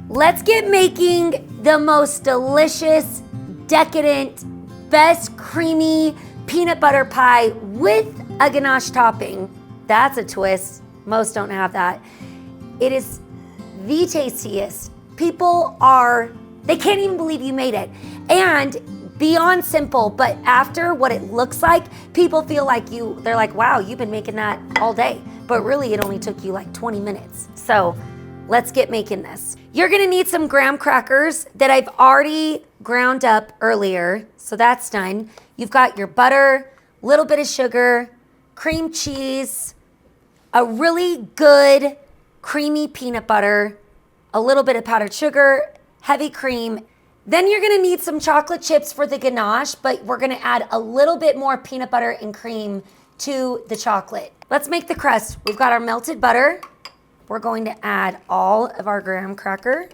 Let's get making the most delicious, decadent, best creamy peanut butter pie with a ganache topping. That's a twist. Most don't have that. It is the tastiest. They can't even believe you made it. And beyond simple, but after what it looks like, people feel like they're like, wow, you've been making that all day. But really it only took you like 20 minutes. So let's get making this. You're gonna need some graham crackers that I've already ground up earlier. So that's done. You've got your butter, a little bit of sugar, cream cheese, a really good creamy peanut butter, a little bit of powdered sugar, heavy cream. Then you're gonna need some chocolate chips for the ganache, but we're gonna add a little bit more peanut butter and cream to the chocolate. Let's make the crust. We've got our melted butter. We're going to add all of our graham cracker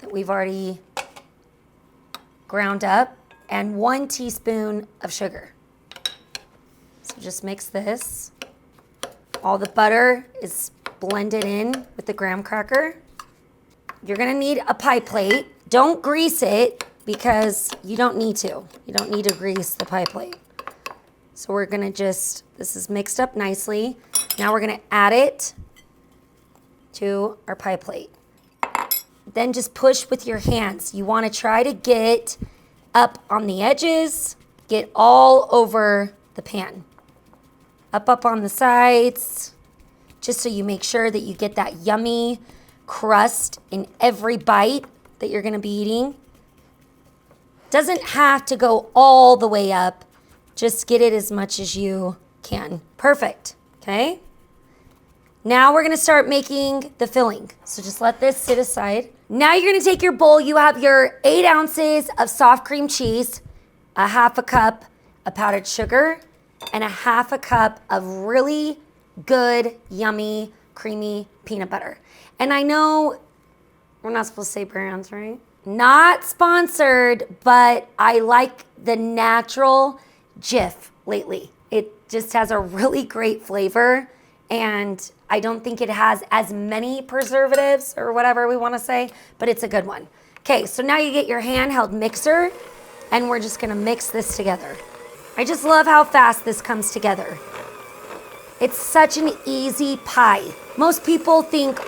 that we've already ground up and 1 teaspoon of sugar. So just mix this. All the butter is blended in with the graham cracker. You're gonna need a pie plate. Don't grease it because you don't need to. You don't need to grease the pie plate. So we're gonna this is mixed up nicely. Now we're gonna add it to our pie plate. Then just push with your hands. You wanna try to get up on the edges, get all over the pan. Up on the sides, just so you make sure that you get that yummy crust in every bite that you're gonna be eating. Doesn't have to go all the way up. Just get it as much as you can. Perfect, okay? Now we're gonna start making the filling. So just let this sit aside. Now you're gonna take your bowl. You have your 8 ounces of soft cream cheese, a 1/2 cup of powdered sugar, and a 1/2 cup of really good, yummy, creamy peanut butter. And I know we're not supposed to say brands, right? Not sponsored, but I like the natural Jiff lately. It just has a really great flavor, and I don't think it has as many preservatives or whatever we want to say, but it's a good one. Okay, so now you get your handheld mixer, and we're just gonna mix this together. I just love how fast this comes together. It's such an easy pie. Most people think,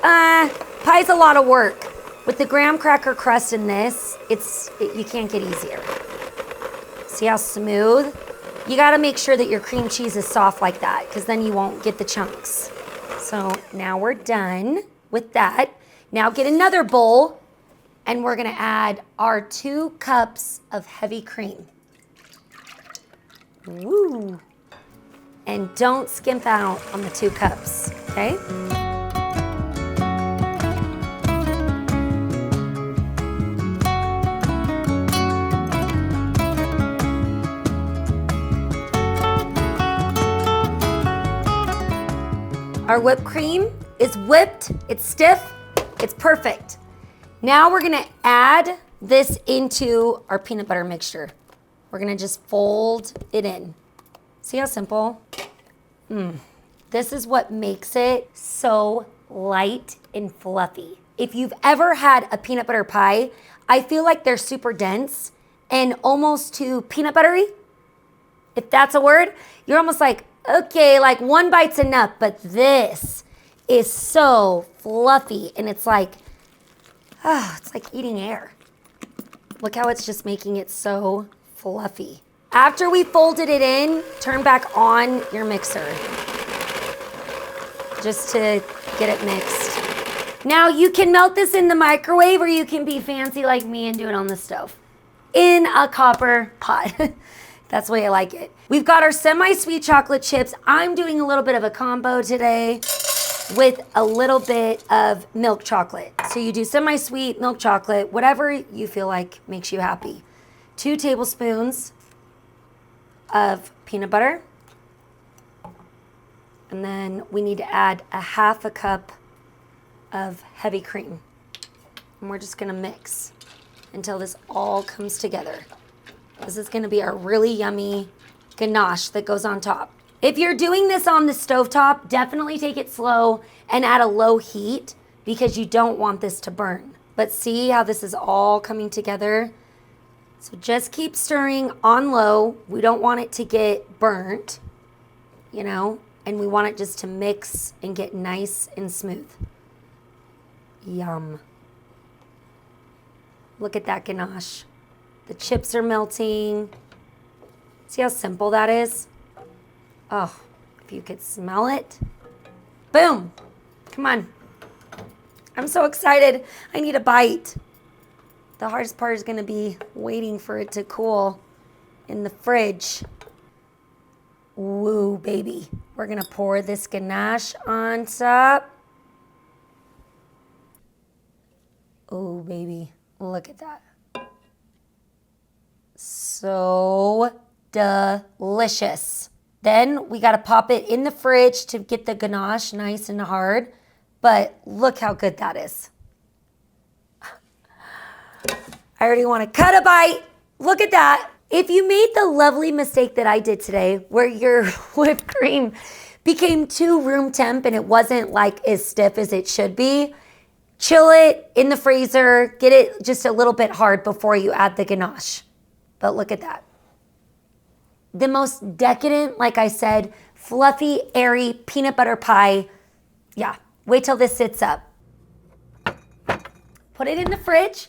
pie's a lot of work. With the graham cracker crust in this, you can't get easier. See how smooth? You gotta make sure that your cream cheese is soft like that, because then you won't get the chunks. So now we're done with that. Now get another bowl, and we're gonna add our 2 cups of heavy cream. Woo. And don't skimp out on the 2 cups, okay? Our whipped cream is whipped, it's stiff, it's perfect. Now we're gonna add this into our peanut butter mixture. We're gonna just fold it in. See how simple? This is what makes it so light and fluffy. If you've ever had a peanut butter pie, I feel like they're super dense and almost too peanut buttery. If that's a word, you're almost like, okay, like 1 bite's enough, but this is so fluffy and it's like eating air. Look how it's just making it so fluffy. After we folded it in, turn back on your mixer just to get it mixed. Now you can melt this in the microwave, or you can be fancy like me and do it on the stove in a copper pot. That's the way I like it. We've got our semi-sweet chocolate chips. I'm doing a little bit of a combo today with a little bit of milk chocolate. So you do semi-sweet, milk chocolate, whatever you feel like makes you happy. 2 tablespoons of peanut butter. And then we need to add a 1/2 cup of heavy cream. And we're just gonna mix until this all comes together. This is gonna be our really yummy ganache that goes on top. If you're doing this on the stovetop, definitely take it slow and at a low heat because you don't want this to burn. But see how this is all coming together? So just keep stirring on low. We don't want it to get burnt, you know, and we want it just to mix and get nice and smooth. Yum. Look at that ganache. The chips are melting. See how simple that is? Oh, if you could smell it. Boom. Come on. I'm so excited. I need a bite. The hardest part is going to be waiting for it to cool in the fridge. Woo, baby. We're going to pour this ganache on top. Oh, baby. Look at that. So delicious. Then we got to pop it in the fridge to get the ganache nice and hard. But look how good that is. I already want to cut a bite. Look at that. If you made the lovely mistake that I did today, where your whipped cream became too room temp and it wasn't like as stiff as it should be, chill it in the freezer, get it just a little bit hard before you add the ganache. But look at that. The most decadent, like I said, fluffy, airy peanut butter pie. Yeah, wait till this sits up. Put it in the fridge.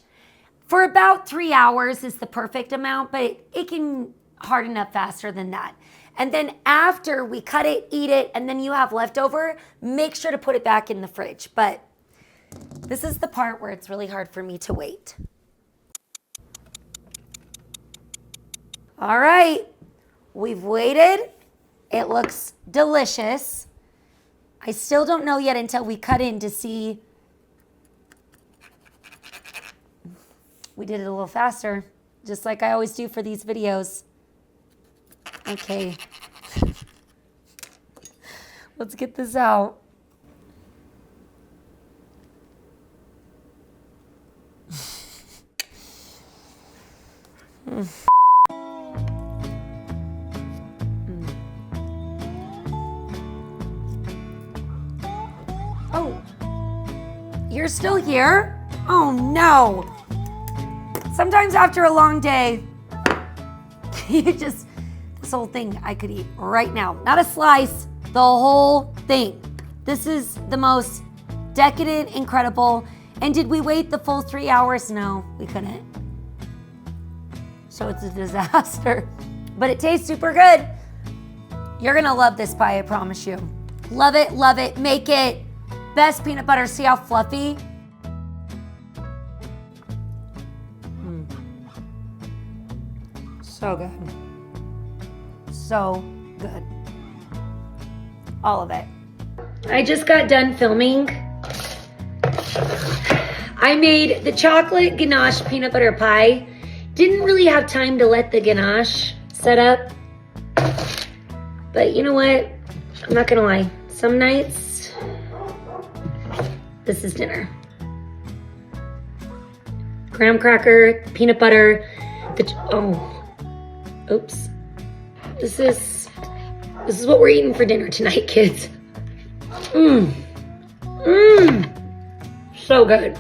For about 3 hours is the perfect amount, but it can harden up faster than that. And then after we cut it, eat it, and then you have leftover, make sure to put it back in the fridge. But this is the part where it's really hard for me to wait. All right, we've waited. It looks delicious. I still don't know yet until we cut in to see. We did it a little faster, just like I always do for these videos. Okay. Let's get this out. Oh, you're still here? Oh no. Sometimes after a long day, this whole thing I could eat right now. Not a slice, the whole thing. This is the most decadent, incredible. And did we wait the full 3 hours? No, we couldn't. So it's a disaster, but it tastes super good. You're gonna love this pie, I promise you. Love it, make it. Best peanut butter, see how fluffy? So good. So good. All of it. I just got done filming. I made the chocolate ganache peanut butter pie. Didn't really have time to let the ganache set up. But you know what? I'm not gonna lie. Some nights, this is dinner. Graham cracker, peanut butter, oops. This is what we're eating for dinner tonight, kids. So good.